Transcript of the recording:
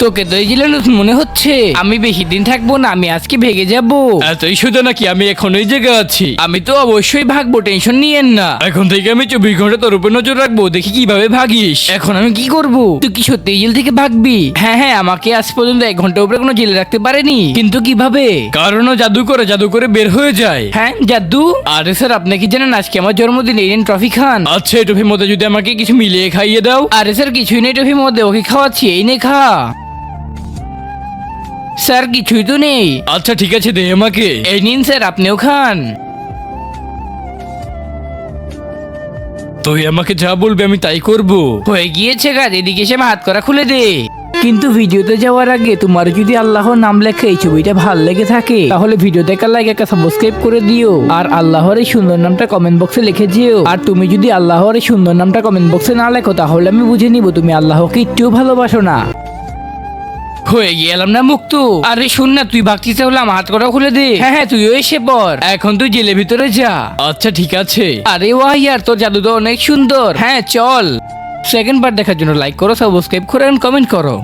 তোকে তো এই জেলে নতুন মনে হচ্ছে। আমি বেশি দিন থাকবো না, আমি আজকে ভেগে যাব। এতই সোজা নাকি? আমি এখন এই জায়গায় আছি। আমি তো অবশ্যই ভাগবো, টেনশন নিয়েন না। এখন থেকে আমি 24 ঘন্টা তোর উপর নজর রাখবো, দেখি কিভাবে ভাগিস। এখন আমি কি করব? তুই কি সত্যি জেল থেকে ভাগবি? হ্যাঁ হ্যাঁ, আমাকে আজ পর্যন্ত 1 ঘন্টা উপরে কোনো জেলে রাখতে পারেনি, কিন্তু কিভাবে? কারণ ও জাদু করে বের হয়ে যায়। হ্যাঁ, জাদু? আরে স্যার, আপনি কি জানেন আজকে আমার জন্মদিন? এই নিন ট্রফি খান। আচ্ছা, এই টফির মধ্যে যদি আমাকে কিছু মিলিয়ে খাইয়ে দাও। আরে স্যার, কিছুই নেই ট্রফির মধ্যে, ওকে খাওয়াচ্ছি, এই নে খা। স্যার, কিছুই তো নেই। আচ্ছা ঠিক আছে, দে আমাকে। এই নিন স্যার, আপনিও খান। তুই আমাকে যা বলবি আমি তাই করব। হয়ে গিয়েছে কাজ, এদিকে এসে আমার হাত করা খুলে দে। কিন্তু ভিডিওতে যাওয়ার আগে তোমার যদি আল্লাহর নাম লেখে এই ছবিটা ভালো লেগে থাকে তাহলে ভিডিও দেখার লাইক একটা সাবস্ক্রাইব করে দিও, আর আল্লাহর এই সুন্দর নামটা কমেন্ট বক্সে লিখে যেও। আর তুমি যদি আল্লাহর এই সুন্দর নামটা কমেন্ট বক্সে না লেখো তাহলে আমি বুঝে নিব তুমি আল্লাহকে একটুও ভালোবাসো না। হয়ে গেলাম না মুক্ত? আরে শুন না, তুই ভাগছিস তাহলে আমার হাত করা খুলে দে। হ্যাঁ হ্যাঁ, তুইও এসে পর। এখন তুই জেলের ভিতরে যা। আচ্ছা ঠিক আছে। আরে ওয়াহ ইয়ার, তোর জাদু তো অনেক সুন্দর। হ্যাঁ চল। সেকেন্ড পার্ট দেখার জন্য লাইক করো, সাবস্ক্রাইব করো, কমেন্ট করো।